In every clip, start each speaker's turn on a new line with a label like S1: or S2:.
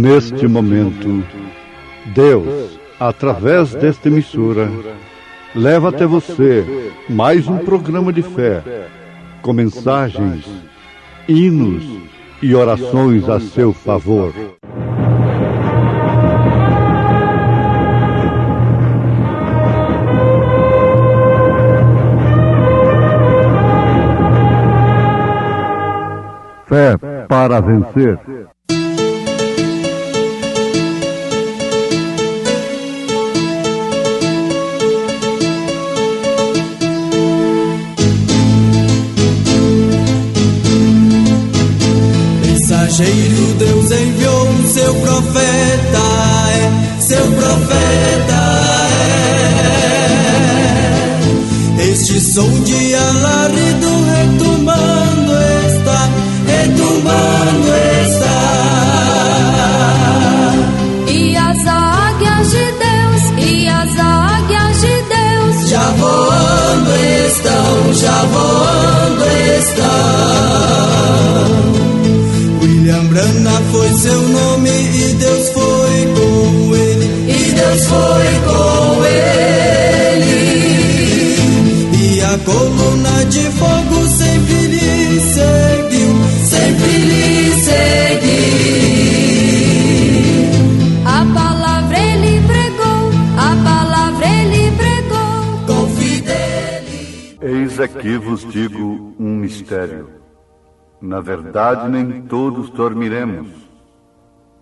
S1: Neste momento, Deus, através desta emissora, leva até você mais um programa de fé, com mensagens, hinos e orações a seu favor. Fé para vencer.
S2: Mensageiro, Deus enviou seu profeta, seu profeta Este som de alarido retumbando está, retumbando está.
S3: E as águias de Deus, e as águias de Deus
S2: já voando estão, já voando estão. William Branham foi seu nome e Deus foi com ele, e Deus foi com ele. E a coluna de fogo sempre lhe seguiu, sempre lhe seguiu.
S3: A palavra ele pregou, a palavra ele pregou
S2: com fidelidade.
S1: Eis aqui vos digo um mistério. Na verdade, nem todos dormiremos,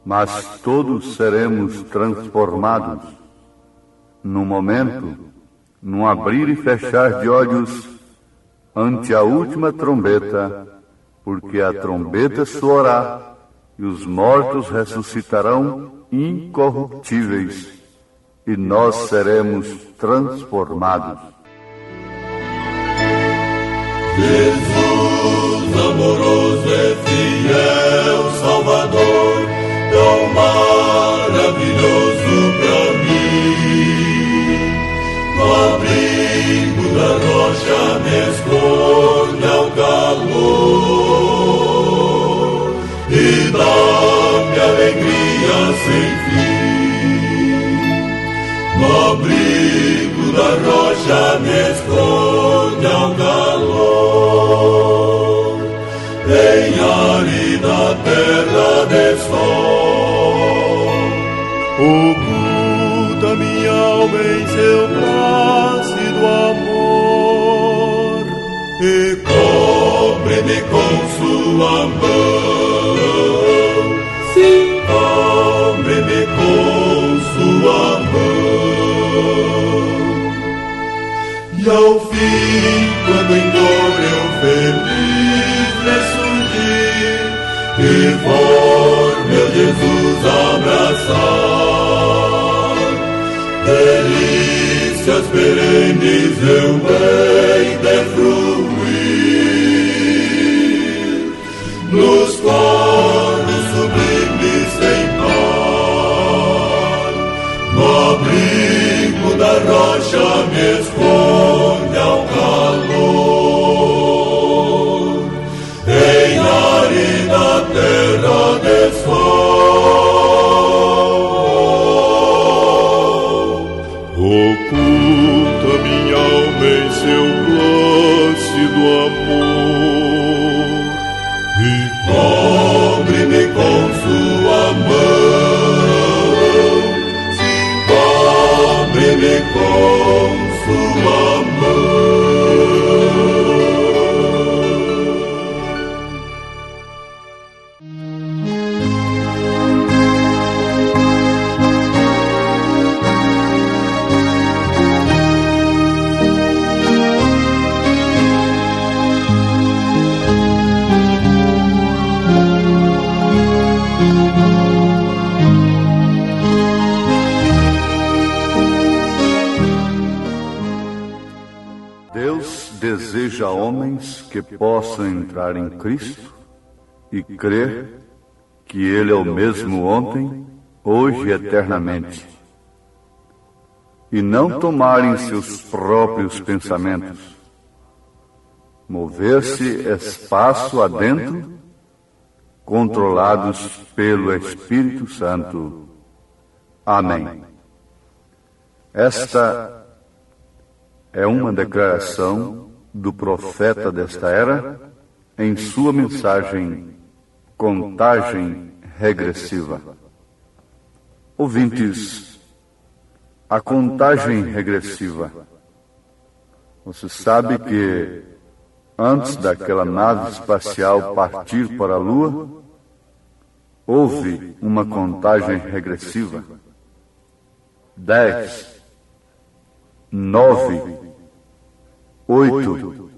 S1: mas todos seremos transformados. Num momento, num abrir e fechar de olhos, ante a última trombeta, porque a trombeta soará e os mortos ressuscitarão incorruptíveis, e nós seremos transformados.
S4: Jesus, amoroso e fiel Salvador, tão maravilhoso pra mim. No abrigo da rocha me esconde ao calor e dá-me alegria sem fim. No abrigo da rocha me esconde ao calor, em árida terra de sol. Oculta minha alma em seu plácido amor e cobre-me com sua mão. Sim, cobre-me com sua mão. E ao fim, quando em dor eu feliz me surgir e for meu Jesus abraçar, delícias perenes eu hei de fruir nos coros sublimes sem par. No abrigo da rocha me esconde ao calor, em árida terra de sol. Oculta minha alma em seu plácido amor e cobre-me com sua mão. Cobre-me com sua
S1: deseja homens que possam entrar em Cristo e crer que Ele é o mesmo ontem, hoje e eternamente, e não tomarem seus próprios pensamentos, mover-se espaço adentro controlados pelo Espírito Santo. Amém. Esta é uma declaração do profeta desta era em sua mensagem Contagem Regressiva. Ouvintes, a contagem regressiva. Você sabe que antes daquela nave espacial partir para a Lua, houve uma contagem regressiva. 10, 9, 8,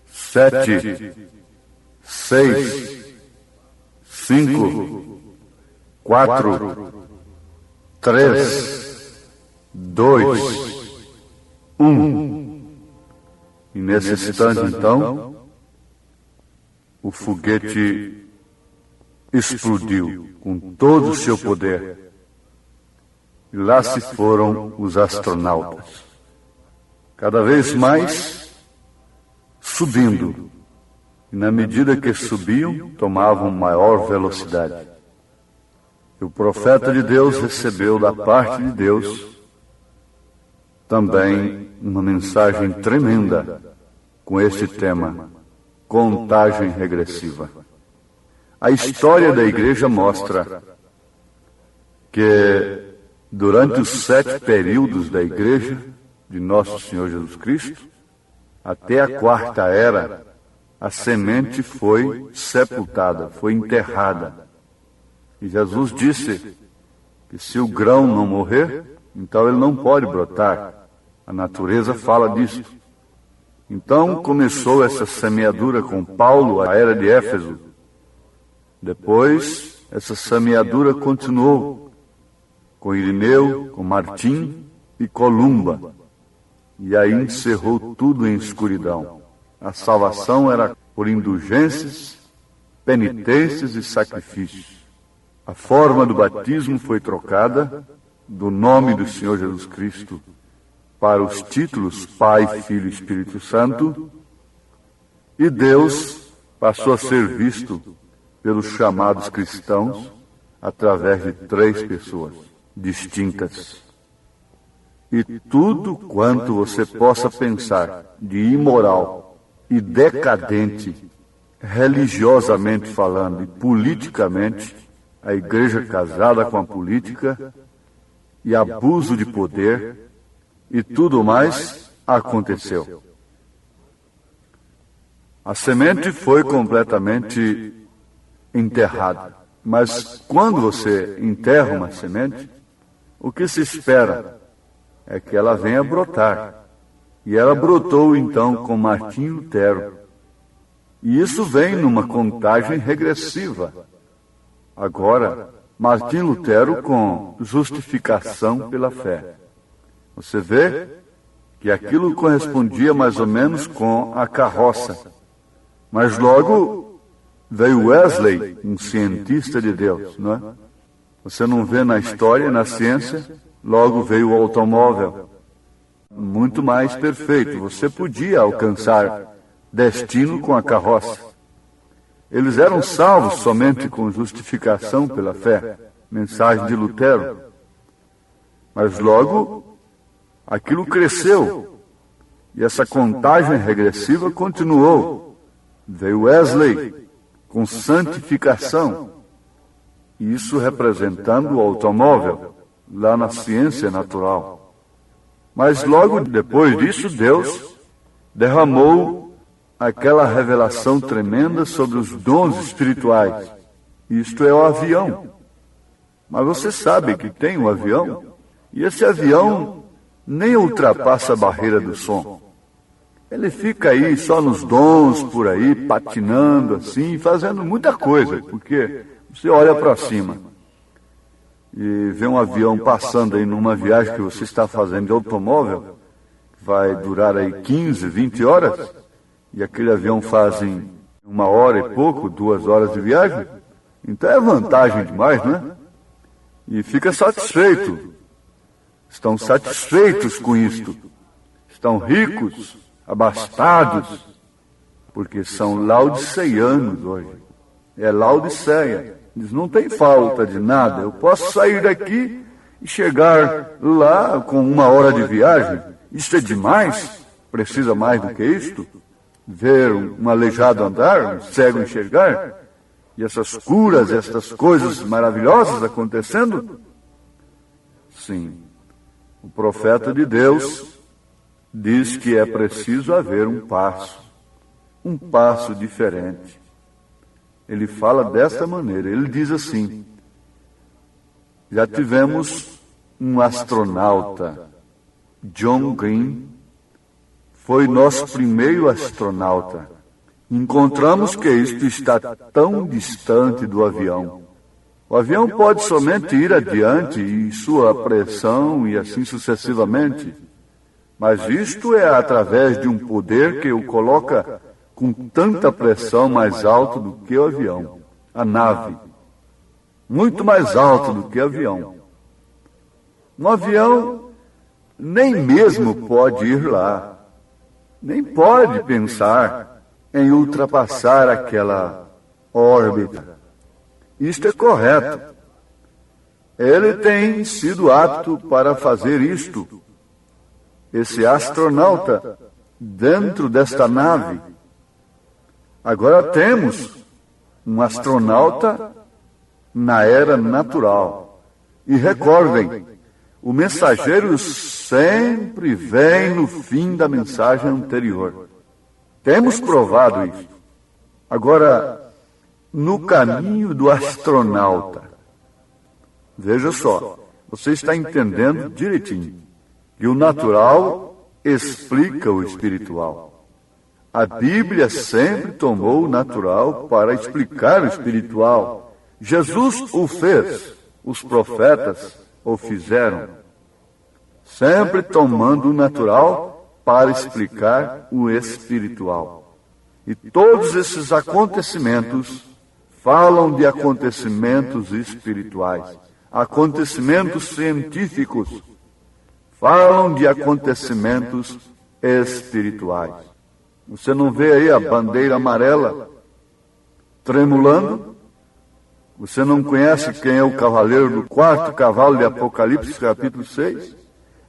S1: 7, 6, 5, 4, 3, 2, 1. E nesse instante, então, o foguete explodiu com todo o seu poder. E lá se foram os astronautas, cada vez mais subindo. E na medida que subiam, tomavam maior velocidade. E o profeta de Deus recebeu da parte de Deus também uma mensagem tremenda com este tema, contagem regressiva. A história da igreja mostra que durante os 7 períodos da igreja de Nosso Senhor Jesus Cristo, até a 4ª era, a semente foi sepultada, foi enterrada. E Jesus disse que se o grão não morrer, então ele não pode brotar. A natureza fala disso. Então começou essa semeadura com Paulo, a era de Éfeso. Depois, essa semeadura continuou com Irineu, com Martim e Columba. E aí encerrou tudo em escuridão. A salvação era por indulgências, penitências e sacrifícios. A forma do batismo foi trocada do nome do Senhor Jesus Cristo para os títulos Pai, Filho e Espírito Santo, e Deus passou a ser visto pelos chamados cristãos através de 3 pessoas distintas. E tudo quanto você possa pensar de imoral e decadente, religiosamente falando e politicamente, a igreja casada com a política e abuso de poder e tudo mais aconteceu. A semente foi completamente enterrada. Mas quando você enterra uma semente, o que se espera é que ela venha brotar. E ela brotou então com Martim Lutero. E isso vem numa contagem regressiva. Agora, Martim Lutero com justificação pela fé. Você vê que aquilo correspondia mais ou menos com a carroça. Mas logo veio Wesley, um cientista de Deus, não é? Você não vê na história, na ciência, logo veio o automóvel. Muito mais perfeito. Você podia alcançar destino com a carroça. Eles eram salvos somente com justificação pela fé, mensagem de Lutero. Mas logo aquilo cresceu e essa contagem regressiva continuou. Veio Wesley com santificação, e isso representando o automóvel, lá na ciência natural. Mas logo depois disso, Deus derramou aquela revelação tremenda sobre os dons espirituais. Isto é o avião. Mas você sabe que tem um avião, e esse avião nem ultrapassa a barreira do som. Ele fica aí só nos dons, por aí, patinando assim, fazendo muita coisa, porque você olha para cima e vê um avião passando aí numa viagem que você está fazendo de automóvel, vai durar aí 15, 20 horas, e aquele avião faz em 1 hora e pouco, 2 horas de viagem, então é vantagem demais, né? E fica satisfeito. Estão satisfeitos com isto. Estão ricos, abastados, porque são laodiceanos hoje.
S5: É Laodiceia. Diz, não tem falta de nada. Eu posso sair daqui e chegar lá com 1 hora de viagem. Isso é demais? Precisa mais do que isto? Ver um aleijado andar, um cego enxergar? E essas curas, essas coisas maravilhosas acontecendo? Sim. O profeta de Deus diz que é preciso haver um passo diferente. Ele fala desta maneira, ele diz assim: já tivemos um astronauta, John Glenn, foi nosso primeiro astronauta. Encontramos que isto está tão distante do avião. O avião pode somente ir adiante e sua pressão e assim sucessivamente. Mas isto é através de um poder que o coloca com tanta pressão mais alto do que o avião. A nave. Muito mais alto do que o avião. Um avião nem mesmo pode ir lá. Nem pode pensar em ultrapassar aquela órbita. Isto é correto. Ele tem sido apto para fazer isto. Esse astronauta dentro desta nave. Agora temos um astronauta na era natural. E recordem, o mensageiro sempre vem no fim da mensagem anterior. Temos provado isso. Agora, no caminho do astronauta, veja só, você está entendendo direitinho que o natural explica o espiritual. A Bíblia sempre tomou o natural para explicar o espiritual. Jesus o fez, os profetas o fizeram, sempre tomando o natural para explicar o espiritual. E todos esses acontecimentos falam de acontecimentos espirituais, acontecimentos científicos, falam de acontecimentos espirituais. Você não vê aí a bandeira amarela tremulando? Você não conhece quem é o cavaleiro do 4º cavalo de Apocalipse, capítulo 6?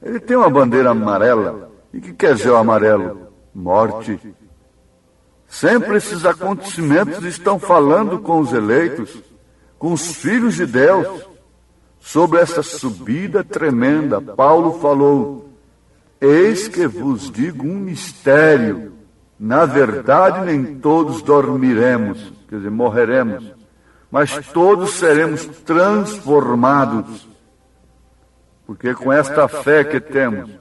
S5: Ele tem uma bandeira amarela. E o que quer dizer o amarelo? Morte. Sempre esses acontecimentos estão falando com os eleitos, com os filhos de Deus, sobre essa subida tremenda. Paulo falou: eis que vos digo um mistério. Na verdade, nem todos dormiremos, quer dizer, morreremos, mas todos seremos transformados. Porque com esta fé que temos,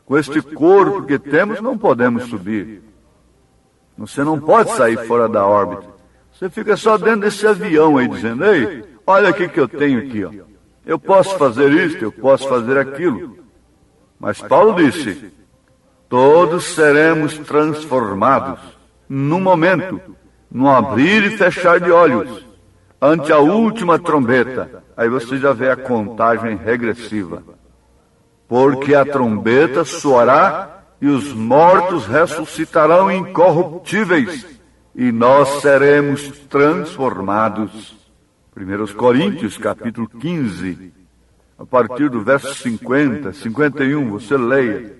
S5: com este corpo que temos, não podemos subir. Você não pode sair fora da órbita. Você fica só dentro desse avião aí, dizendo: ei, olha aqui que eu tenho aqui, ó. Eu posso fazer isto, eu posso fazer aquilo. Mas Paulo disse: todos seremos transformados num momento, num abrir e fechar de olhos, ante a última trombeta. Aí você já vê a contagem regressiva. Porque a trombeta soará e os mortos ressuscitarão incorruptíveis e nós seremos transformados. 1 Coríntios, capítulo 15, a partir do verso 50, 51, você leia.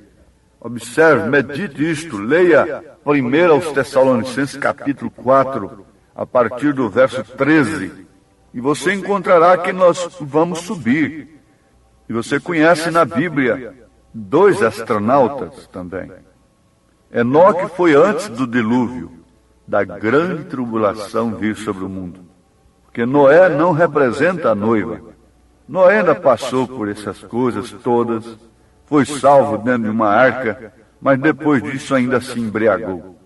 S5: Observe, medite isto, leia 1 aos Tessalonicenses, capítulo 4, a partir do verso 13, e você encontrará que nós vamos subir. E você conhece na Bíblia 2 astronautas também. Enoque foi antes do dilúvio, da grande tribulação vir sobre o mundo. Porque Noé não representa a noiva. Noé ainda passou por essas coisas todas, foi salvo dentro de uma arca, mas depois disso ainda se embriagou.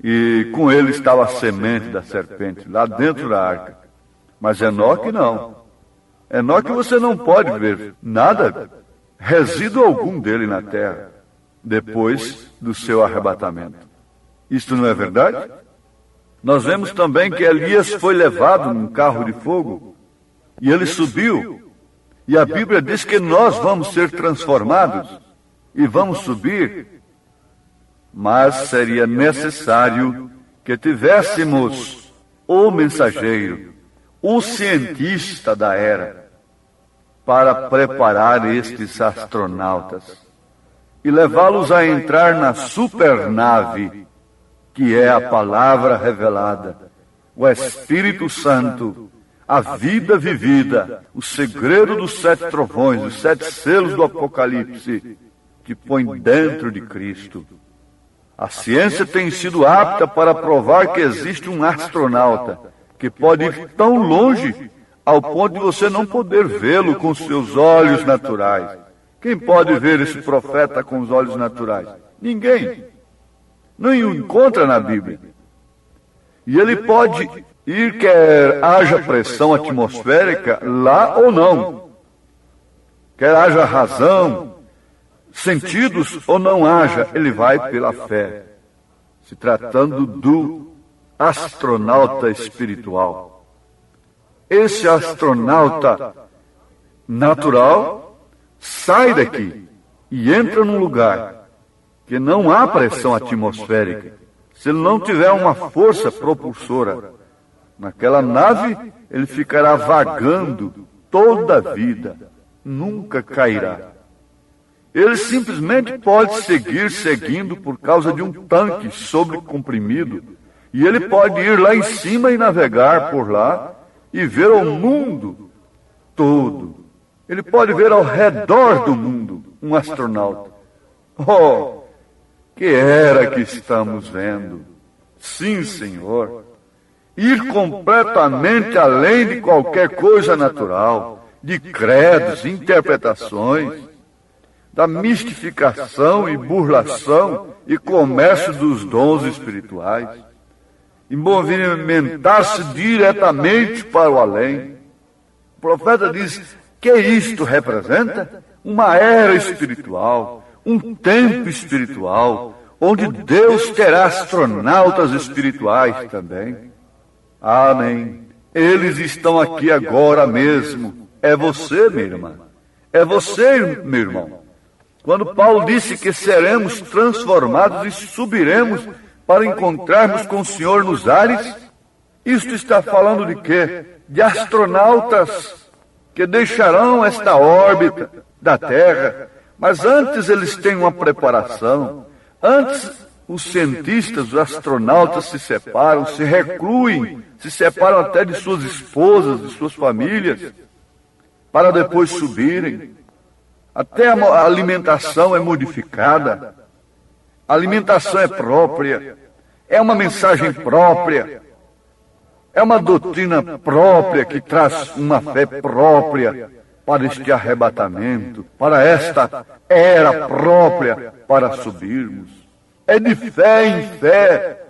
S5: E com ele estava a semente da serpente, lá dentro da arca. Mas Enoque não. Enoque você não pode ver nada, resíduo algum dele na terra, depois do seu arrebatamento. Isto não é verdade? Nós vemos também que Elias foi levado num carro de fogo, e ele subiu, e a Bíblia diz que nós vamos ser transformados, e vamos subir, mas seria necessário que tivéssemos o mensageiro, o cientista da era, para preparar estes astronautas e levá-los a entrar na supernave, que é a palavra revelada, o Espírito Santo, a vida vivida, o segredo dos 7 trovões, os 7 selos do Apocalipse, que põe dentro de Cristo. A ciência tem sido apta para provar que existe um astronauta que pode ir tão longe ao ponto de você não poder vê-lo com seus olhos naturais. Quem pode ver esse profeta com os olhos naturais? Ninguém. Não o encontra na Bíblia. E ele pode ir, quer haja pressão atmosférica lá ou não. Quer haja razão, sentidos ou não haja, ele vai pela fé. Se tratando do astronauta espiritual. Esse astronauta natural sai daqui e entra num lugar que não há pressão atmosférica. Se ele não tiver uma força propulsora naquela nave, ele ficará vagando toda a vida, nunca cairá. Ele simplesmente pode seguir seguindo por causa de um tanque sobrecomprimido, e ele pode ir lá em cima e navegar por lá e ver o mundo todo. Ele pode ver ao redor do mundo um astronauta. Oh, que era que estamos vendo? Sim, Senhor. Ir completamente além de qualquer coisa natural, de credos, interpretações, da mistificação e burlação e comércio dos dons espirituais, e movimentar-se diretamente para o além. O profeta diz que isto representa uma era espiritual, um tempo espiritual, onde Deus terá astronautas espirituais também. Amém. Eles estão aqui agora mesmo. É você, minha irmã. É você, meu irmão. Quando Paulo disse que seremos transformados e subiremos para encontrarmos com o Senhor nos ares, isto está falando de quê? De astronautas que deixarão esta órbita da Terra, mas antes eles têm uma preparação. Antes os cientistas, os astronautas se separam, se recluem, se separam até de suas esposas, de suas famílias, para depois subirem. Até a alimentação é modificada. A alimentação é própria. É uma mensagem própria. É uma doutrina própria que traz uma fé própria para este arrebatamento, para esta era própria para subirmos. É de fé em fé.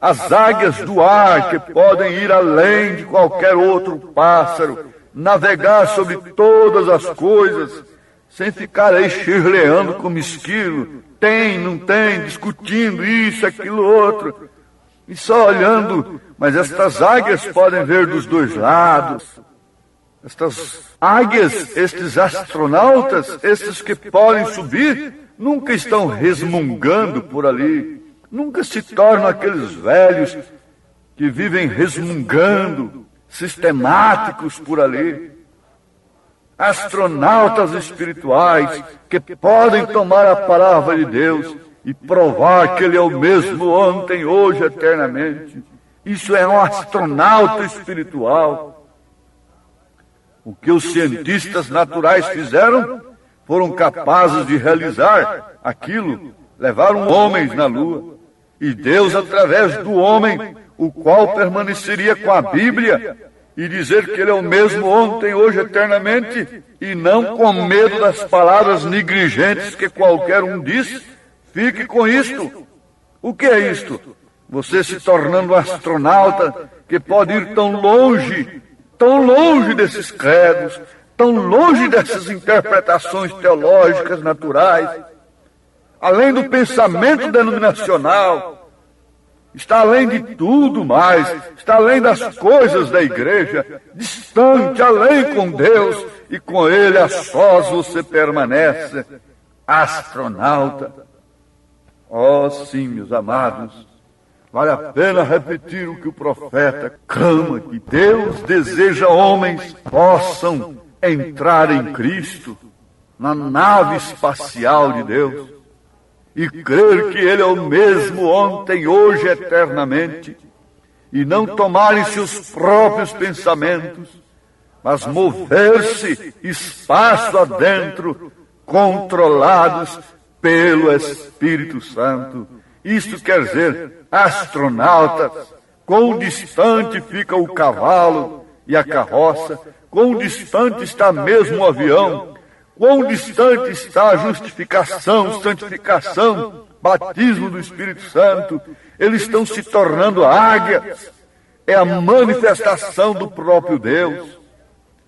S5: As águias do ar que podem ir além de qualquer outro pássaro, navegar sobre todas as coisas, sem ficar aí chirleando como esquilo, tem, não tem, discutindo isso, aquilo, outro, e só olhando. Mas estas águias podem ver dos dois lados. Estas águias, estes astronautas, estes que podem subir, nunca estão resmungando por ali, nunca se tornam aqueles velhos que vivem resmungando, sistemáticos por ali. Astronautas espirituais que podem tomar a palavra de Deus e provar que Ele é o mesmo ontem, hoje, eternamente. Isso é um astronauta espiritual. O que os cientistas naturais fizeram, foram capazes de realizar aquilo, levaram homens na Lua. E Deus, através do homem, o qual permaneceria com a Bíblia, e dizer que Ele é o mesmo ontem, hoje, eternamente, e não com medo das palavras negligentes que qualquer um diz. Fique com isto. O que é isto? Você se tornando um astronauta que pode ir tão longe desses credos, tão longe dessas interpretações teológicas naturais, além do pensamento denominacional, está além de tudo mais, está além das coisas da igreja, distante, além com Deus, e com Ele a sós você permanece, astronauta. Oh, sim, meus amados, Vale a pena repetir o que o profeta clama, que Deus deseja homens possam entrar em Cristo, na nave espacial de Deus, e crer que Ele é o mesmo ontem, hoje, eternamente, e não tomarem seus próprios pensamentos, mas mover-se espaço adentro, controlados pelo Espírito Santo. Isto quer dizer, astronautas, quão distante fica o cavalo e a carroça, quão distante está mesmo o avião, quão distante está a justificação, santificação, batismo do Espírito Santo. Eles estão se tornando águias. É a manifestação do próprio Deus.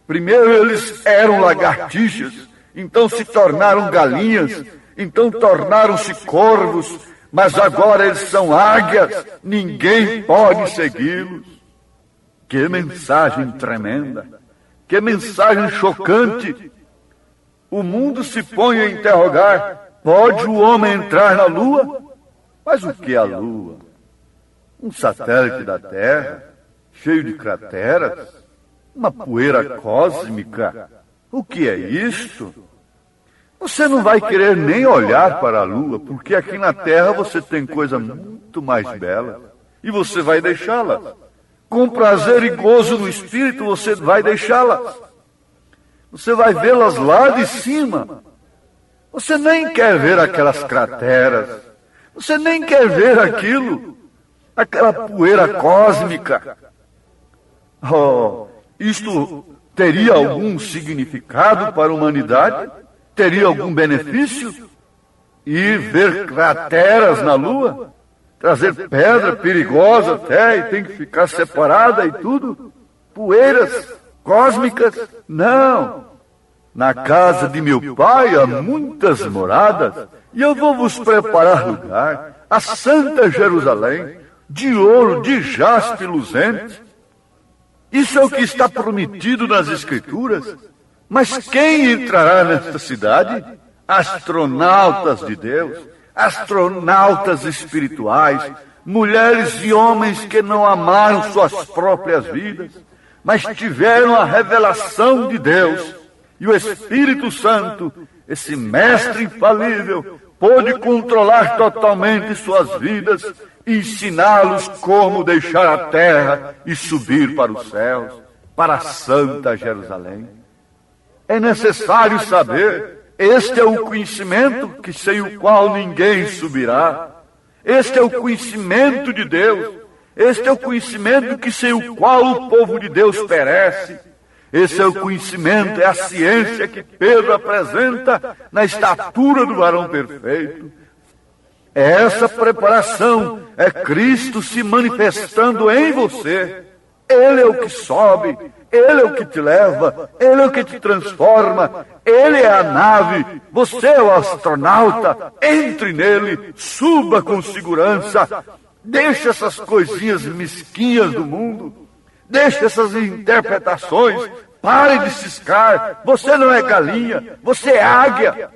S5: Primeiro eles eram lagartixas, então se tornaram galinhas, então tornaram-se corvos, mas agora eles são águias, ninguém pode segui-los. Que mensagem tremenda, que mensagem chocante. O mundo se põe a interrogar, pode o homem entrar na Lua? Mas o que é a Lua? Um satélite da Terra, cheio de crateras, uma poeira cósmica. O que é isto? Você não vai querer nem olhar para a Lua, porque aqui na Terra você tem coisa muito mais bela, e você vai deixá-la. Com prazer e gozo no Espírito, você vai deixá-la. Você vai vê-las lá de cima. Você nem quer ver aquelas crateras. Você nem quer ver aquilo, aquela poeira cósmica. Oh, isto teria algum significado para a humanidade? Teria algum benefício? Ir ver crateras na Lua? Trazer pedra perigosa até e tem que ficar separada e tudo? Poeiras cósmicas? Não. Na casa de meu pai há muitas moradas e eu vou vos preparar lugar, a Santa Jerusalém, de ouro, de jaspe luzente. Isso é o que está prometido nas Escrituras. Mas quem entrará nesta cidade? Astronautas de Deus, astronautas espirituais, mulheres e homens que não amaram suas próprias vidas, mas tiveram a revelação de Deus. E o Espírito Santo, esse mestre infalível, pôde controlar totalmente suas vidas, ensiná-los como deixar a terra e subir para os céus, para a Santa Jerusalém. É necessário saber, este é o conhecimento que sem o qual ninguém subirá. Este é o conhecimento de Deus. Este é o conhecimento que sem o qual o povo de Deus perece. Esse é o conhecimento, é a ciência que Pedro apresenta na estatura do varão perfeito. É essa preparação, é Cristo se manifestando em você. Ele é o que sobe, Ele é o que te leva, Ele é o que te transforma, Ele é a nave, você é o astronauta. Entre nele, suba com segurança, deixa essas coisinhas mesquinhas do mundo, deixa essas interpretações, pare de ciscar. Você não é galinha, você é águia.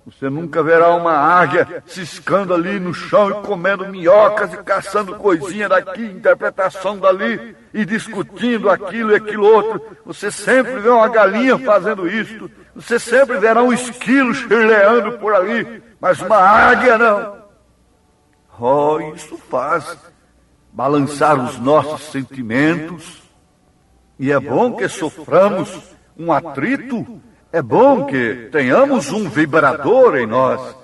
S5: Você nunca verá uma águia ciscando ali no chão e comendo minhocas e caçando coisinha daqui, interpretação dali, e discutindo aquilo e aquilo outro. Você sempre vê uma galinha fazendo isto. Você sempre verá um esquilo chirleando por ali, mas uma águia não. Oh, isso faz balançar os nossos sentimentos. E é bom que soframos um atrito. É bom que tenhamos um vibrador em nós,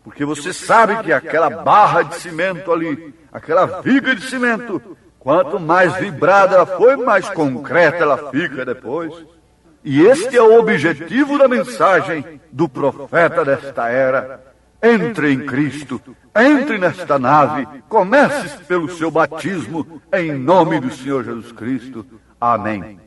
S5: porque você sabe que aquela barra de cimento ali, aquela viga de cimento, quanto mais vibrada ela foi, mais concreta ela fica depois. E este é o objetivo da mensagem do profeta desta era. Entre em Cristo, entre nesta nave, comece pelo seu batismo, em nome do Senhor Jesus Cristo. Amém.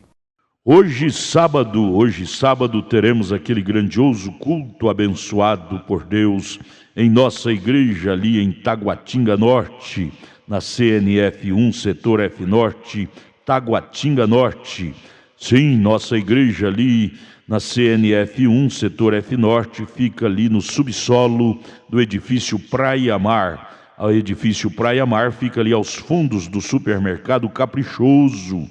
S6: Hoje sábado, teremos aquele grandioso culto abençoado por Deus em nossa igreja ali em Taguatinga Norte, na CNF 1, setor F Norte, Taguatinga Norte. Sim, nossa igreja ali na CNF 1, setor F Norte, fica ali no subsolo do edifício Praia Mar, O edifício Praia Mar fica ali aos fundos do supermercado Caprichoso.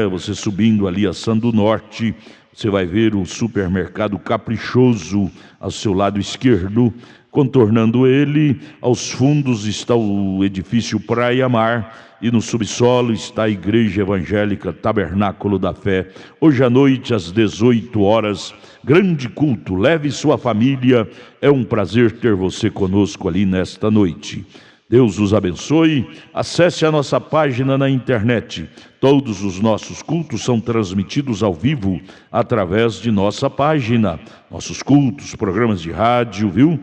S6: Você subindo ali a Sando Norte, você vai ver o supermercado Caprichoso ao seu lado esquerdo. Contornando ele, aos fundos está o edifício Praia Mar e no subsolo está a Igreja Evangélica Tabernáculo da Fé. Hoje à noite, às 18 horas, grande culto. Leve sua família. É um prazer ter você conosco ali nesta noite. Deus os abençoe. Acesse a nossa página na internet. Todos os nossos cultos são transmitidos ao vivo através de nossa página. Nossos cultos, programas de rádio, viu?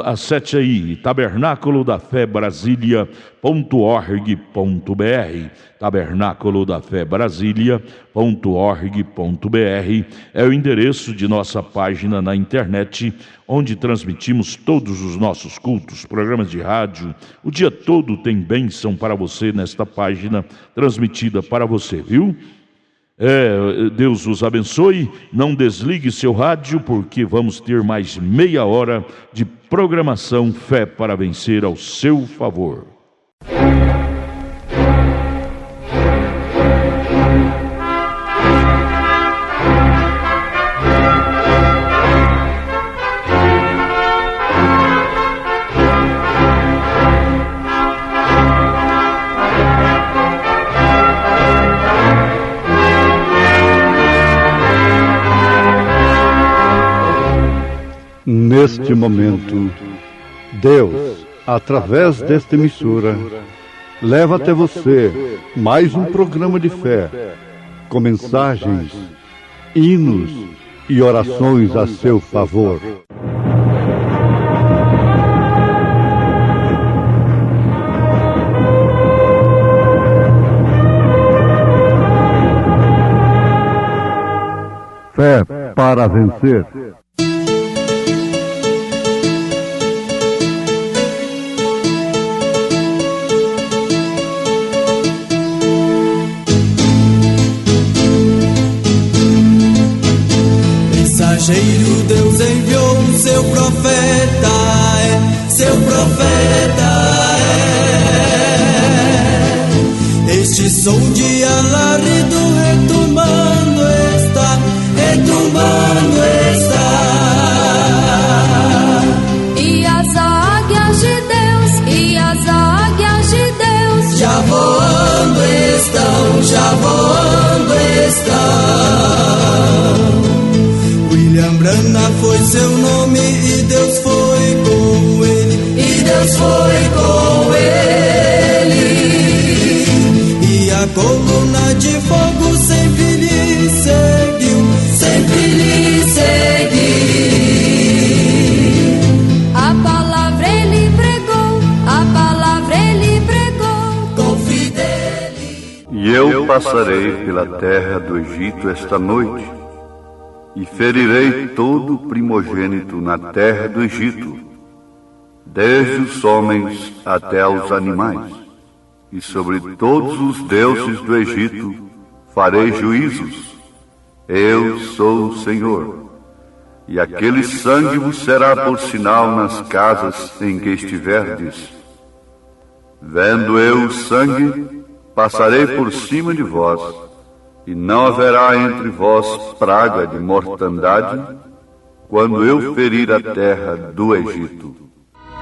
S6: Acesse aí, tabernáculo da fé Brasília.org.br, tabernáculo da fé Brasília.org.br é o endereço de nossa página na internet, onde transmitimos todos os nossos cultos, programas de rádio. O dia todo tem bênção para você nesta página transmitida para você, viu? Deus os abençoe. Não desligue seu rádio, porque vamos ter mais meia hora de programação Fé para Vencer ao seu favor.
S1: Neste momento, Deus, através desta emissora, leva até você mais um programa de fé, com mensagens, hinos e orações a seu favor. Fé para vencer.
S2: Deus enviou o seu profeta, seu profeta Este som de alarido retumbando está, retumbando está.
S3: E as águias de Deus, e as águias de Deus
S2: já voando estão, já voando estão. William Branham foi seu nome e Deus foi com ele, e Deus foi com ele. E a coluna de fogo sempre lhe seguiu, sempre lhe seguiu.
S3: A palavra ele pregou, a palavra ele pregou com fidelidade.
S5: E eu passarei pela terra do Egito esta noite, e ferirei todo o primogênito na terra do Egito, desde os homens até aos animais, e sobre todos os deuses do Egito farei juízos. Eu sou o Senhor. E aquele sangue vos será por sinal nas casas em que estiverdes. Vendo eu o sangue, passarei por cima de vós, e não haverá entre vós praga de mortandade, quando eu ferir a terra do Egito.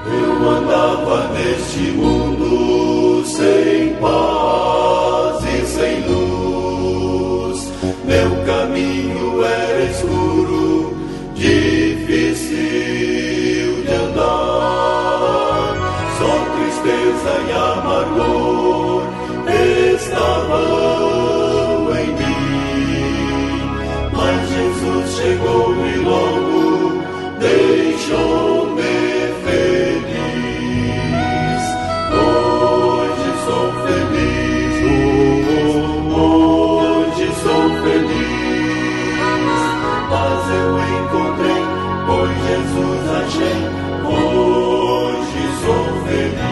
S4: Eu andava neste mundo sem paz e sem luz. Meu caminho era escuro, difícil de andar. Só tristeza e amargor estavam em mim. Mas Jesus chegou e logo deixou-me feliz. Hoje sou feliz, hoje sou feliz. Mas eu encontrei, pois Jesus achei. Hoje sou feliz.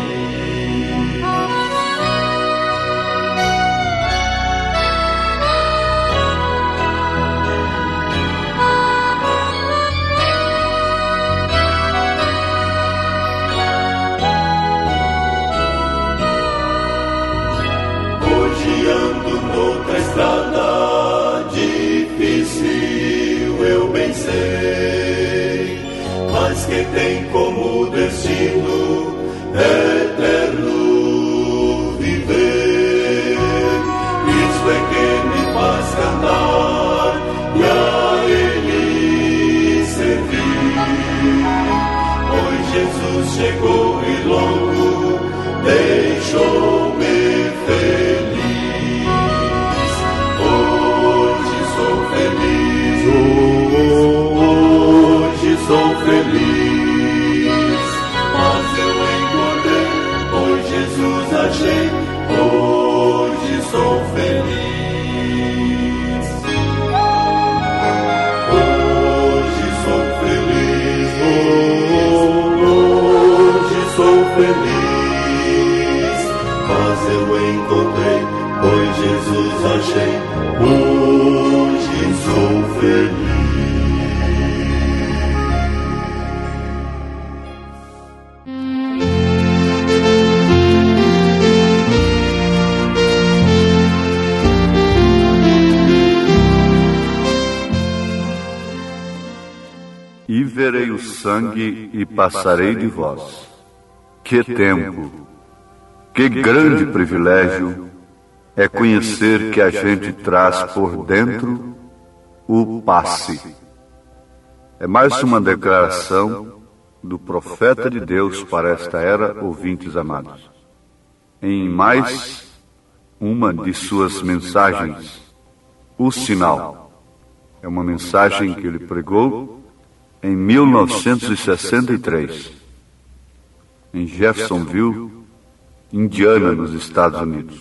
S4: que tem como destino eterno viver. Isto é que me faz cantar e a Ele servir. Pois Jesus chegou e logo deixou-me feliz. Hoje sou feliz, hoje sou feliz. Mas eu encontrei, pois Jesus achei, hoje sou feliz. Hoje sou feliz, hoje sou feliz. Mas eu encontrei, pois Jesus achei, hoje sou feliz.
S5: E verei o sangue e passarei de vós. Que tempo, que grande privilégio é conhecer que a gente traz por dentro o passe. É mais uma declaração do profeta de Deus para esta era, ouvintes amados. Em mais uma de suas mensagens, o sinal. É uma mensagem que ele pregou em 1963, em Jeffersonville, Indiana, nos Estados Unidos.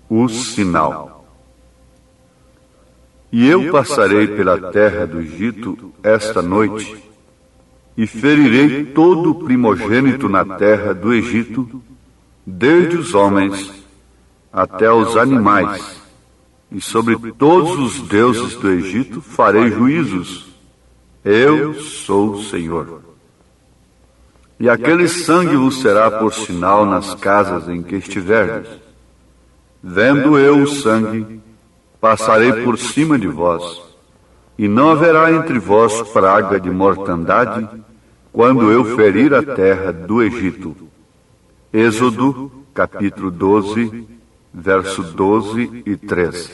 S5: O sinal. E eu passarei pela terra do Egito esta noite, e ferirei todo o primogênito na terra do Egito, desde os homens até os animais, e sobre todos os deuses do Egito farei juízos. Eu sou o Senhor. E aquele sangue vos será por sinal nas casas em que estiverdes. Vendo eu o sangue, passarei por cima de vós, e não haverá entre vós praga de mortandade, quando eu ferir a terra do Egito. Êxodo, capítulo 12, verso 12 e 13.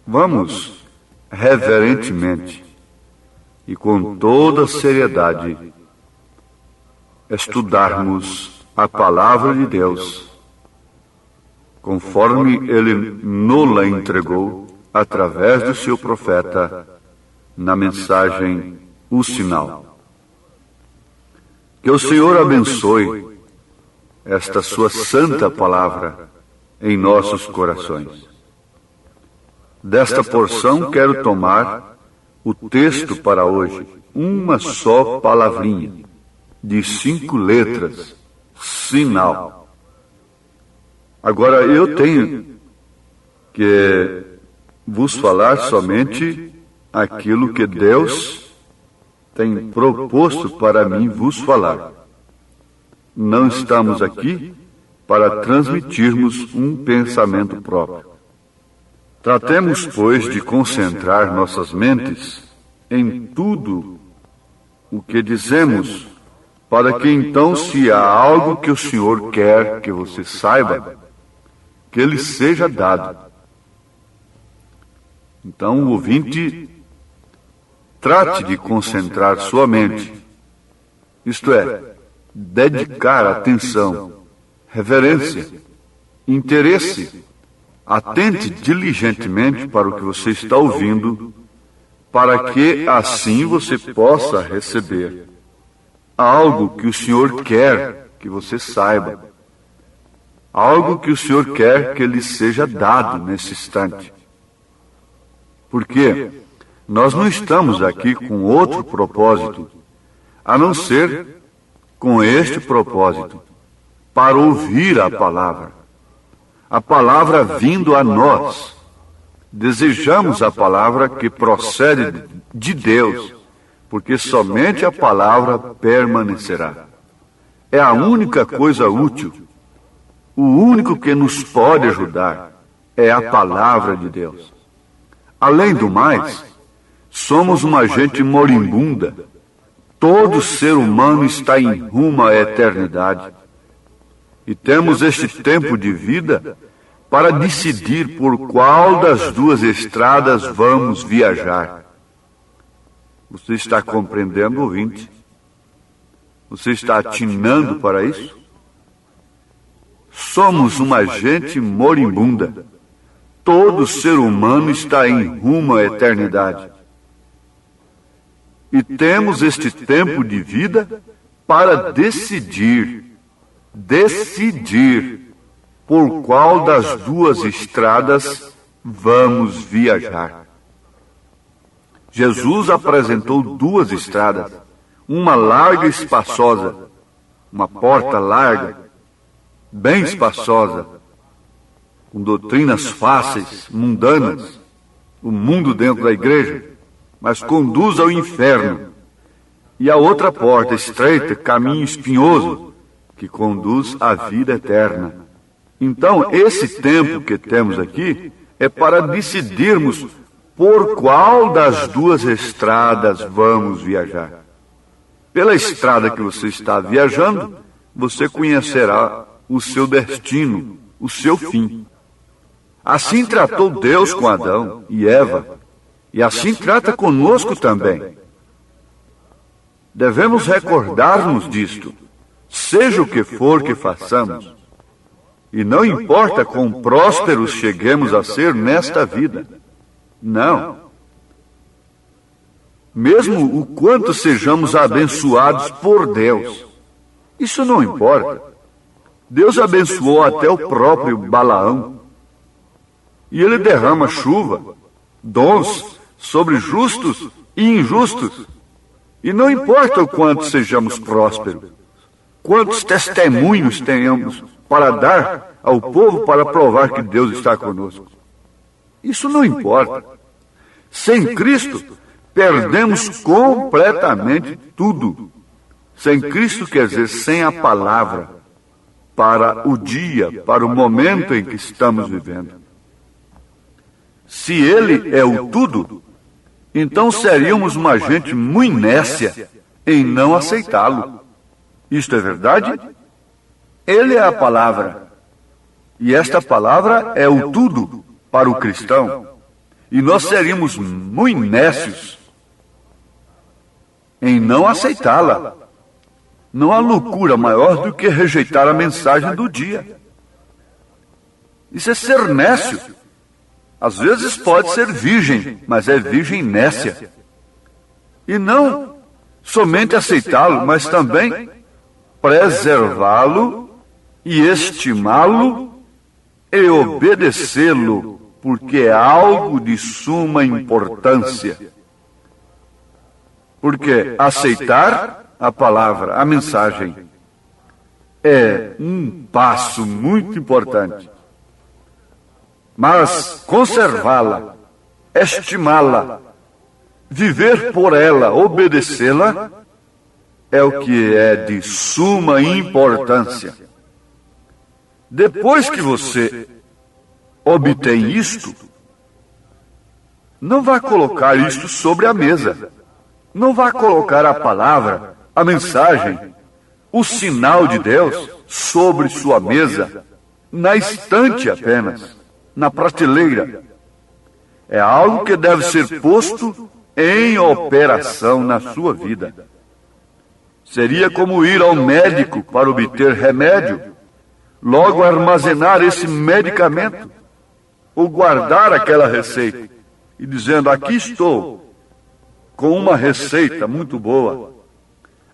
S5: Vamos, reverentemente, e com toda seriedade, estudarmos a palavra de Deus, conforme Ele nos-la entregou através do seu profeta, na mensagem O Sinal. Que o Senhor abençoe esta sua santa palavra em nossos corações. Desta porção quero tomar o texto para hoje, uma só palavrinha, de 5 letras, sinal. Agora eu tenho que vos falar somente aquilo que Deus tem proposto para mim vos falar. Não estamos aqui para transmitirmos um pensamento próprio. Tratemos, pois, de concentrar nossas mentes em tudo o que dizemos, para que então, se há algo que o Senhor quer que você saiba, que ele seja dado. Então, o ouvinte, trate de concentrar sua mente, isto é, dedicar atenção, reverência, interesse. Atente diligentemente para o que você está ouvindo, para que assim você possa receber algo que o Senhor quer que você saiba, algo que o Senhor quer que lhe seja dado nesse instante. Porque nós não estamos aqui com outro propósito, a não ser com este propósito, para ouvir a palavra. A palavra vindo a nós. Desejamos a palavra que procede de Deus, porque somente a palavra permanecerá. É a única coisa útil. O único que nos pode ajudar é a palavra de Deus. Além do mais, somos uma gente moribunda. Todo ser humano está em rumo à eternidade. E temos este tempo de vida para decidir por qual das duas estradas vamos viajar. Você está compreendendo, ouvinte? Você está atinando para isso? Somos uma gente moribunda. Todo ser humano está em rumo à eternidade. E temos este tempo de vida para decidir por qual das duas estradas vamos viajar. Jesus apresentou duas estradas, uma larga e espaçosa, uma porta larga, bem espaçosa, com doutrinas fáceis, mundanas, o mundo dentro da igreja, mas conduz ao inferno. E a outra porta estreita, caminho espinhoso, que conduz à vida eterna. Então, esse tempo que temos aqui é para decidirmos por qual das duas estradas vamos viajar. Pela estrada que você está viajando, você conhecerá o seu destino, o seu fim. Assim tratou Deus com Adão e Eva, e assim trata conosco também. Devemos recordar-nos disto, seja o que for que façamos, e não importa quão prósperos cheguemos a ser nesta vida. Não. Mesmo o quanto sejamos abençoados por Deus, isso não importa. Deus abençoou até o próprio Balaão. E ele derrama chuva, dons sobre justos e injustos. E não importa o quanto sejamos prósperos, quantos testemunhos tenhamos para dar ao povo para provar que Deus está conosco. Isso não importa. Sem Cristo, perdemos completamente tudo. Sem Cristo quer dizer sem a palavra, para o dia, para o momento em que estamos vivendo. Se Ele é o tudo, então seríamos uma gente muito nécia em não aceitá-lo. Isto é verdade? Ele é a palavra. E esta palavra é o tudo para o cristão. E nós seríamos muito nécios em não aceitá-la. Não há loucura maior do que rejeitar a mensagem do dia. Isso é ser nécio. Às vezes pode ser virgem, mas é virgem nécia. E não somente aceitá-lo, mas também preservá-lo e estimá-lo e obedecê-lo, porque é algo de suma importância. Porque aceitar a palavra, a mensagem, é um passo muito importante. Mas conservá-la, estimá-la, viver por ela, obedecê-la, é o que é de suma importância. Depois que você obtém isto, não vá colocar isto sobre a mesa. Não vá colocar a palavra, a mensagem, o sinal de Deus sobre sua mesa, na estante apenas, na prateleira. É algo que deve ser posto em operação na sua vida. Seria como ir ao médico para obter remédio, logo armazenar esse medicamento, ou guardar aquela receita, e dizendo, aqui estou com uma receita muito boa,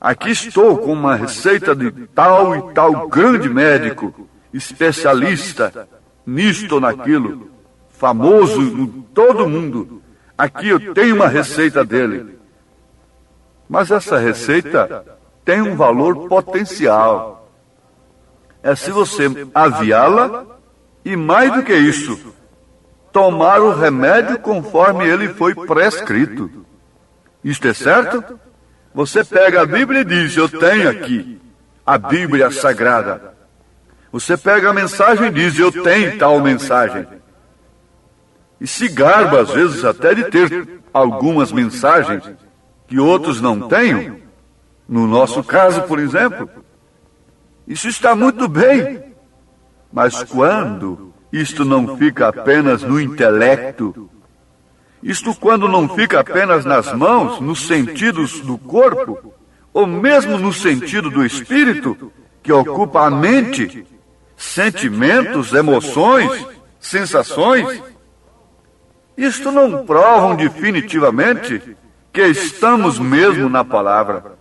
S5: aqui estou com uma receita de tal e tal grande médico, especialista nisto ou naquilo, famoso em todo mundo, aqui eu tenho uma receita dele. Mas essa receita tem um valor potencial. É se você aviá-la e, mais do que isso, tomar o remédio conforme ele foi prescrito. Isto é certo? Você pega a Bíblia e diz, eu tenho aqui a Bíblia Sagrada. Você pega a mensagem e diz, eu tenho tal mensagem. E se garba, às vezes, até de ter algumas mensagens que outros não tenham, No nosso caso, por exemplo, isso está muito bem. Mas quando isto não fica apenas no intelecto, isto quando não fica apenas nas mãos, nos sentidos do corpo, ou mesmo no sentido do espírito, que ocupa a mente, sentimentos, emoções, sensações, isto não provam definitivamente que estamos mesmo na palavra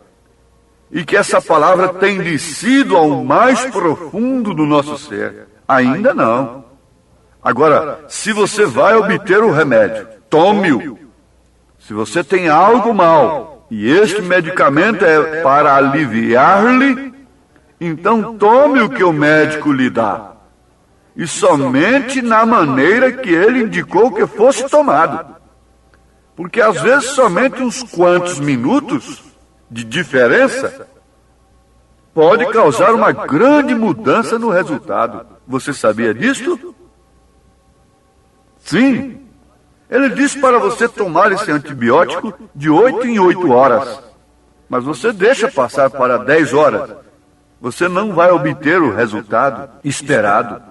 S5: e que essa palavra tem descido ao mais profundo do nosso ser. Ainda não. Agora, se você vai obter o remédio, tome-o. Se você tem algo mal e este medicamento é para aliviar-lhe, então tome o que o médico lhe dá. E somente na maneira que ele indicou que fosse tomado. Porque às vezes somente uns quantos minutos de diferença pode causar uma grande mudança no resultado. Você sabia disso? Sim. Ele disse para você tomar esse antibiótico de 8 em 8 horas. Mas você deixa passar para 10 horas. Você não vai obter o resultado esperado.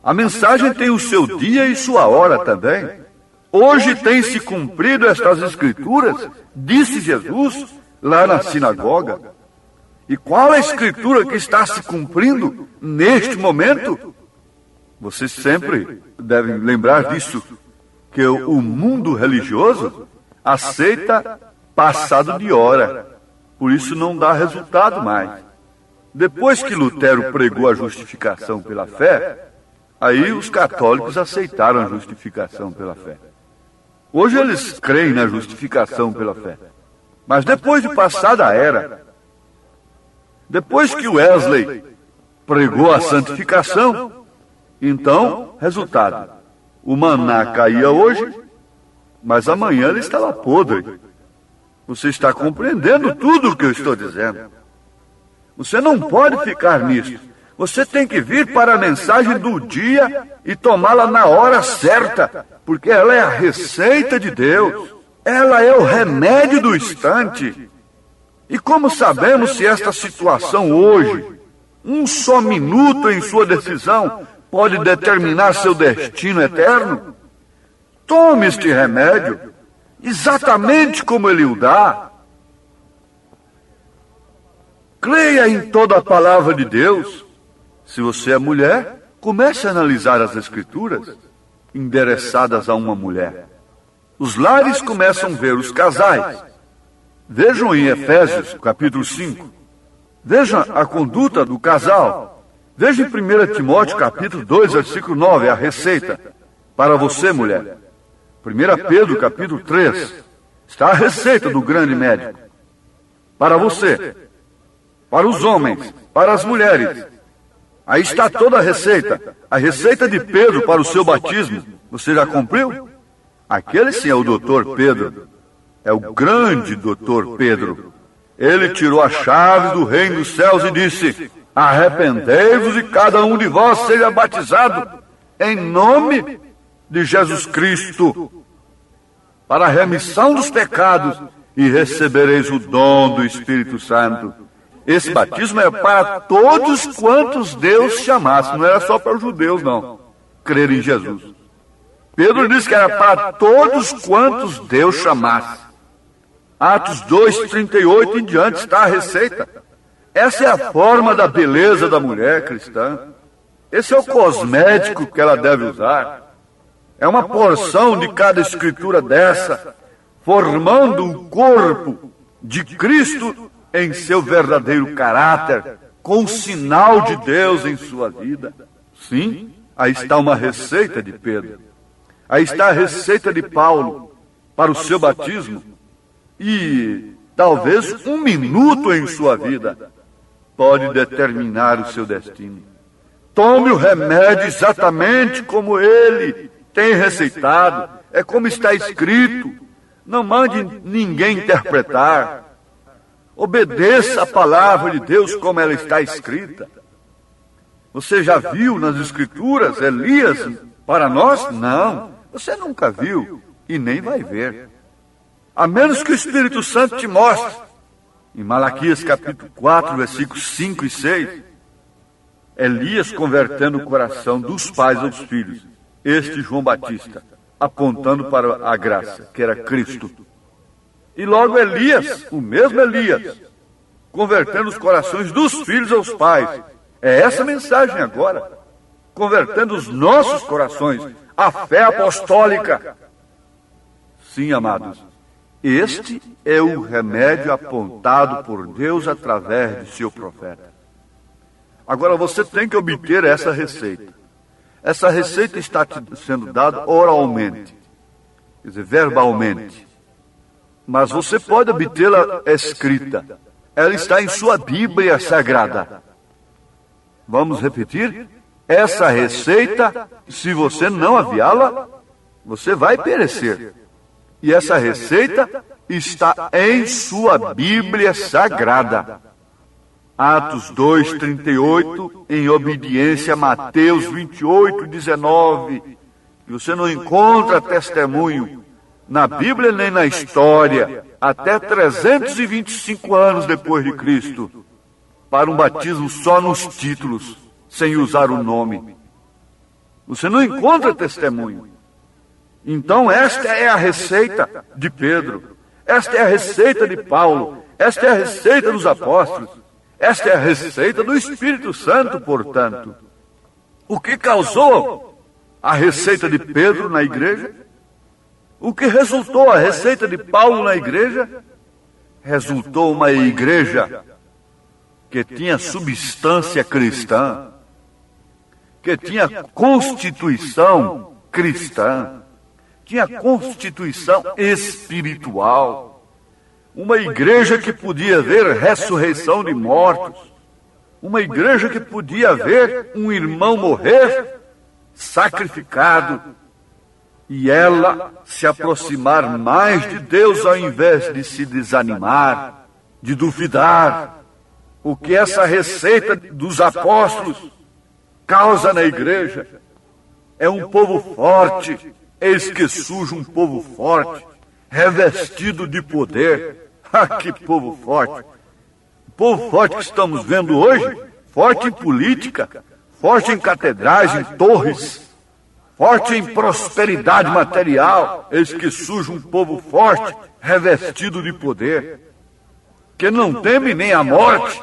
S5: A mensagem tem o seu dia e sua hora também. Hoje tem se cumprido estas escrituras, disse Jesus lá na sinagoga. E qual é a escritura que está se cumprindo neste momento? Você sempre deve lembrar disso, que o mundo religioso aceita passado de hora. Por isso não dá resultado mais. Depois que Lutero pregou a justificação pela fé, aí os católicos aceitaram a justificação pela fé. Hoje eles creem na justificação pela fé. Mas depois de passada a era, depois que Wesley pregou a santificação, então, resultado, o maná caía hoje, mas amanhã ele estava podre. Você está compreendendo tudo o que eu estou dizendo. Você não pode ficar nisso. Você tem que vir para a mensagem do dia e tomá-la na hora certa, porque ela é a receita de Deus. Ela é o remédio do instante. E como sabemos se esta situação hoje, um só minuto em sua decisão, pode determinar seu destino eterno? Tome este remédio, exatamente como ele o dá. Creia em toda a palavra de Deus. Se você é mulher, comece a analisar as escrituras endereçadas a uma mulher. Os lares começam a ver os casais. Vejam em Efésios, capítulo 5. Vejam a conduta do casal. Veja em 1 Timóteo, capítulo 2, versículo 9, a receita para você, mulher. 1 Pedro, capítulo 3, está a receita do grande médico. Para você, para os homens, para as mulheres. Aí está toda a receita de Pedro para o seu batismo. Você já cumpriu? Aquele sim é o doutor Pedro. É o grande doutor Pedro. Ele tirou a chave do reino dos céus e disse: arrependei-vos e cada um de vós seja batizado em nome de Jesus Cristo para a remissão dos pecados e recebereis o dom do Espírito Santo. Esse batismo é para todos quantos Deus chamasse, não era só para os judeus, não, crer em Jesus. Pedro disse que era para todos quantos Deus chamasse. Atos 2, 38 em diante está a receita. Essa é a forma da beleza da mulher cristã. Esse é o cosmético que ela deve usar. É uma porção de cada escritura dessa, formando o corpo de Cristo em seu verdadeiro caráter, com o sinal de Deus em sua vida. Sim, aí está uma receita de Pedro. Aí está a receita de Paulo para o seu batismo. E talvez um minuto em sua vida pode determinar o seu destino. Tome o remédio exatamente como ele tem receitado. É como está escrito. Não mande ninguém interpretar. Obedeça a palavra de Deus como ela está escrita. Você já viu nas escrituras Elias para nós? Não. Você nunca viu e nem vai ver. A menos que o Espírito Santo te mostre. Em Malaquias capítulo 4, versículos 5 e 6, Elias convertendo o coração dos pais aos filhos, este João Batista, apontando para a graça, que era Cristo. E logo Elias, o mesmo Elias, convertendo os corações dos filhos aos pais. É essa a mensagem agora, convertendo os nossos corações à fé apostólica. Sim, amados, este é o remédio apontado por Deus através de seu profeta. Agora você tem que obter essa receita. Essa receita está sendo dada oralmente, quer dizer, verbalmente. Mas você pode obtê-la escrita. Ela está em sua Bíblia Sagrada. Vamos repetir? Essa receita, se você não aviá-la, você vai perecer. E essa receita está em sua Bíblia Sagrada. Atos 2:38, em obediência a Mateus 28:19. Você não encontra testemunho na Bíblia nem na história, até 325 anos depois de Cristo, para um batismo só nos títulos, sem usar o nome. Você não encontra testemunho. Então esta é a receita de Pedro, esta é a receita de Paulo, esta é a receita dos apóstolos, esta é a receita do Espírito Santo, portanto. O que causou a receita de Pedro na igreja? O que resultou a receita de Paulo na igreja? Resultou uma igreja que tinha substância cristã, que tinha constituição cristã, tinha constituição espiritual. Uma igreja que podia ver ressurreição de mortos. Uma igreja que podia ver um irmão morrer sacrificado. E ela se aproximar mais de Deus ao invés de se desanimar, de duvidar. O que essa receita dos apóstolos causa na igreja é um povo forte. Eis que surge um povo forte, revestido de poder. Ah, que povo forte! O povo forte que estamos vendo hoje, forte em política, forte em catedrais, em torres, forte em prosperidade material. Eis que surge um povo forte, revestido de poder, que não teme nem a morte,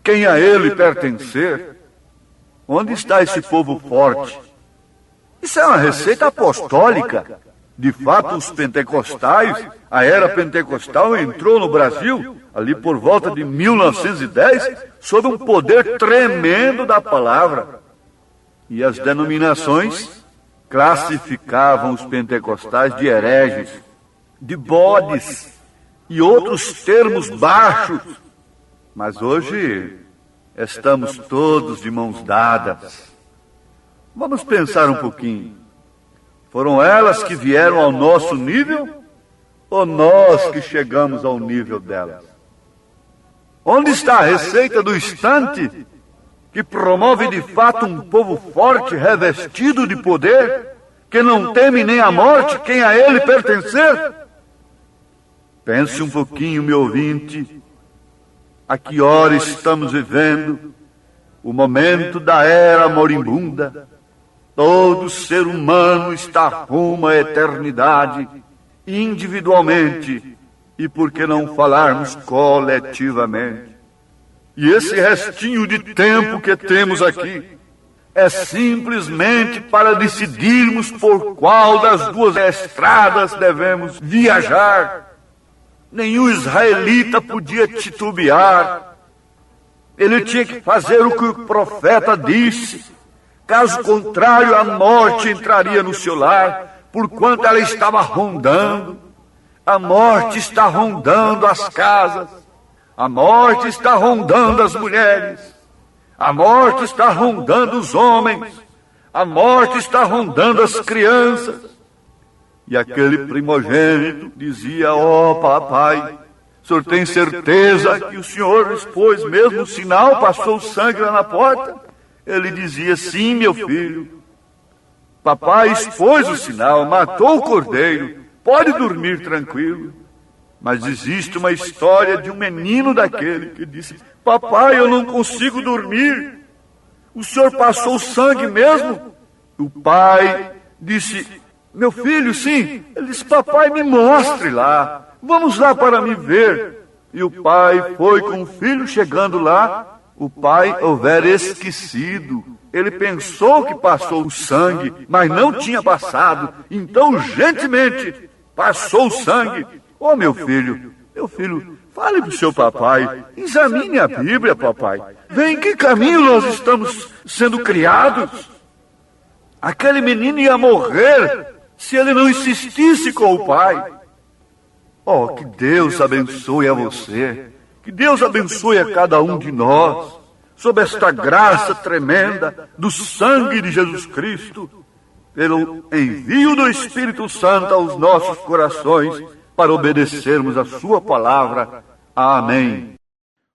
S5: quem a ele pertencer. Onde está esse povo forte? Isso é uma receita apostólica. De fato, os pentecostais, a era pentecostal entrou no Brasil, ali por volta de 1910, sob um poder tremendo da palavra. E as denominações classificavam os pentecostais de hereges, de bodes e outros termos baixos. Mas hoje estamos todos de mãos dadas. Vamos pensar um pouquinho. Foram elas que vieram ao nosso nível ou nós que chegamos ao nível delas? Onde está a receita do instante que promove de fato um povo forte, revestido de poder, que não teme nem a morte, quem a ele pertencer? Pense um pouquinho, meu ouvinte, a que hora estamos vivendo, o momento da era moribunda. Todo ser humano está rumo à eternidade, individualmente, e por que não falarmos coletivamente? E esse restinho de tempo que temos aqui é simplesmente para decidirmos por qual das duas estradas devemos viajar. Nenhum israelita podia titubear. Ele tinha que fazer o que o profeta disse. Caso contrário, a morte entraria no seu lar, porquanto ela estava rondando. A morte está rondando as casas. A morte está rondando as mulheres. A morte está rondando os homens. A morte está rondando as crianças. E aquele primogênito dizia: ó papai, o senhor tem certeza que o senhor expôs mesmo o sinal, passou sangue lá na porta? Ele dizia: sim, meu filho. Papai expôs o sinal, matou o cordeiro, pode dormir tranquilo. Mas existe uma história de um menino daquele que disse: papai, eu não consigo dormir. O senhor passou sangue mesmo? O pai disse: meu filho, sim. Ele disse: papai, me mostre lá. Vamos lá para me ver. E o pai foi com o filho. Chegando lá, o pai houvera esquecido. Ele pensou que passou o sangue, mas não tinha passado. Então, urgentemente, passou o sangue. Oh, meu filho, fale para o seu papai. Examine a Bíblia, papai. Vê em que caminho nós estamos sendo criados. Aquele menino ia morrer se ele não insistisse com o pai. Oh, que Deus abençoe a você. Que Deus abençoe a cada um de nós, sob esta graça tremenda do sangue de Jesus Cristo, pelo envio do Espírito Santo aos nossos corações, para obedecermos a sua palavra. Amém.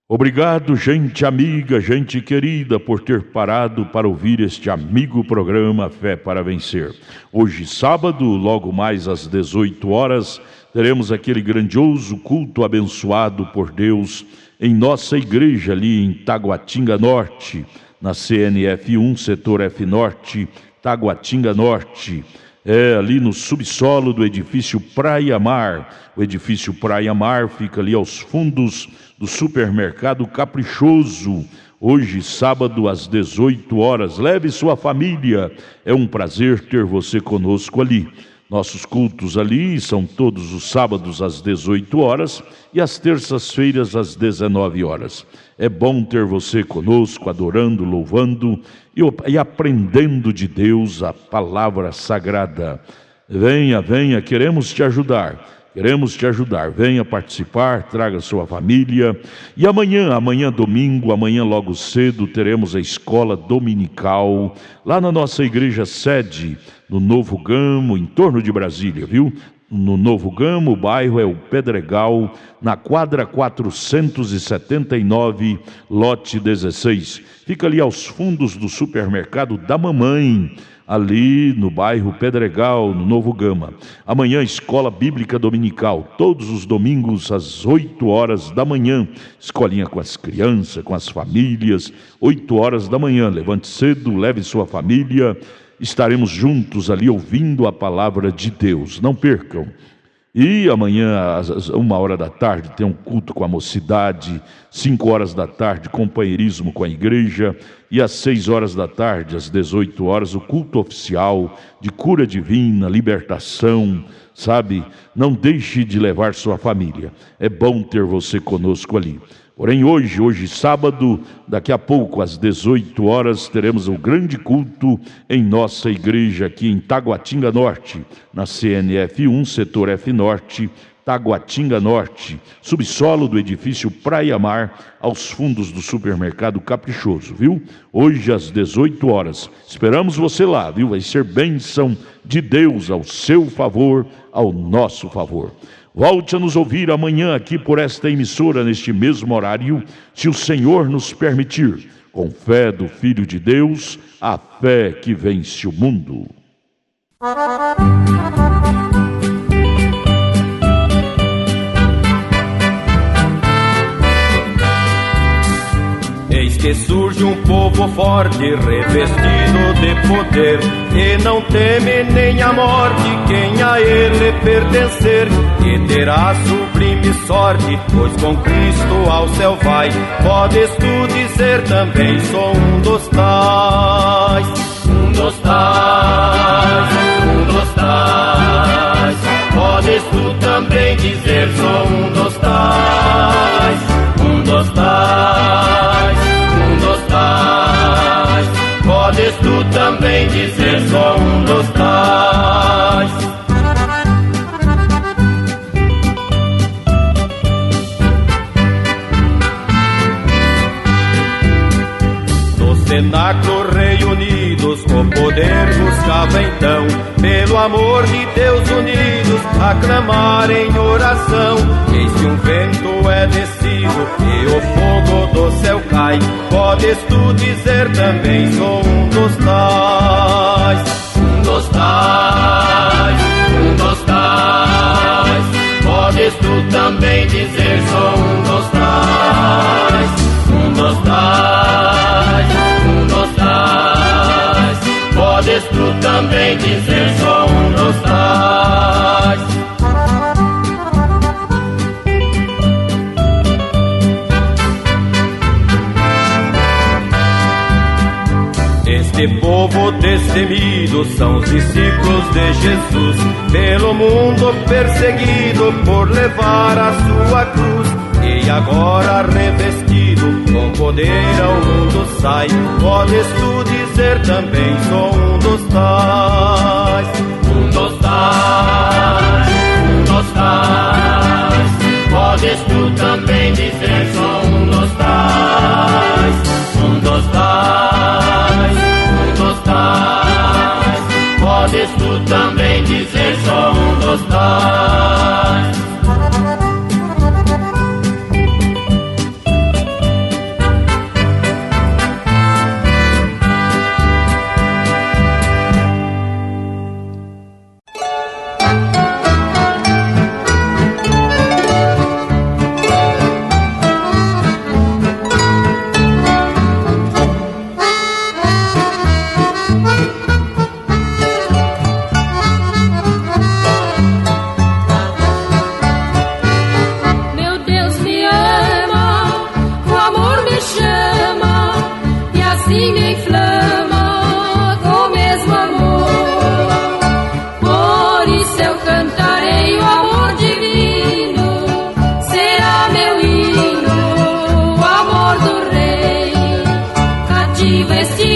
S6: Obrigado, gente amiga, gente querida, por ter parado para ouvir este amigo programa Fé para Vencer. Hoje, sábado, logo mais às 18 horas, teremos aquele grandioso culto abençoado por Deus em nossa igreja ali em Taguatinga Norte, na CNF 1, setor F Norte, Taguatinga Norte. Ali no subsolo do edifício Praia Mar. O edifício Praia Mar fica ali aos fundos do supermercado Caprichoso. Hoje, sábado, às 18 horas. Leve sua família. É um prazer ter você conosco ali. Nossos cultos ali são todos os sábados às 18 horas e às terças-feiras às 19 horas. É bom ter você conosco, adorando, louvando e aprendendo de Deus a palavra sagrada. Venha, venha, queremos te ajudar. Venha participar, traga sua família. E amanhã domingo, amanhã logo cedo, teremos a escola dominical lá na nossa igreja sede, no Novo Gamo, em torno de Brasília, viu? No Novo Gamo, o bairro é o Pedregal, na quadra 479, lote 16. Fica ali aos fundos do supermercado da mamãe, ali no bairro Pedregal, no Novo Gama. Amanhã, escola bíblica dominical, todos os domingos às 8 horas da manhã. Escolinha com as crianças, com as famílias, 8 horas da manhã. Levante cedo, leve sua família. Estaremos juntos ali ouvindo a palavra de Deus. Não percam. E amanhã, às 1h da tarde, tem um culto com a mocidade. 5 horas da tarde, companheirismo com a igreja. E às 6 horas da tarde, às 18 horas, o culto oficial de cura divina, libertação, sabe? Não deixe de levar sua família. É bom ter você conosco ali. Porém, hoje sábado, daqui a pouco, às 18 horas, teremos o grande culto em nossa igreja aqui em Taguatinga Norte, na CNF 1, setor F Norte, Taguatinga Norte, subsolo do edifício Praia Mar, aos fundos do supermercado Caprichoso, viu? Hoje, às 18 horas. Esperamos você lá, viu? Vai ser bênção de Deus ao seu favor, ao nosso favor. Volte a nos ouvir amanhã aqui por esta emissora, neste mesmo horário, se o Senhor nos permitir, com fé do Filho de Deus, a fé que vence o mundo.
S7: Eis que surge um povo forte, revestido de poder, e não teme nem a morte quem a ele pertencer, e terá sublime sorte, pois com Cristo ao céu vai. Podes tu dizer também, sou um dos tais, um dos tais, um dos tais. Podes tu também dizer, sou um dos tais, um dos tais, um dos tais. Podes tu também dizer, sou um dos tais. No cenáculo reunidos, o poder buscava então, pelo amor de Deus unidos, aclamar em oração. Eis que um vento é descido e o fogo do céu cai. Podes tu dizer também, sou um dos tais, um dos tais, um dos tais. Podes Podes tu também dizer só um dos tais, um dos tais, um dos tais. Podes tu também dizer só um dos tais. Este povo destemido são os discípulos de Jesus, pelo mundo perseguido por levar a sua cruz. E agora revestido com poder ao mundo sai. Podes tu dizer também só um dos tais, um dos tais, um dos tais. Podes tu também dizer só um dos tais, um dos tais, um dos tais. Podes tu também dizer só um dos tais.
S3: Este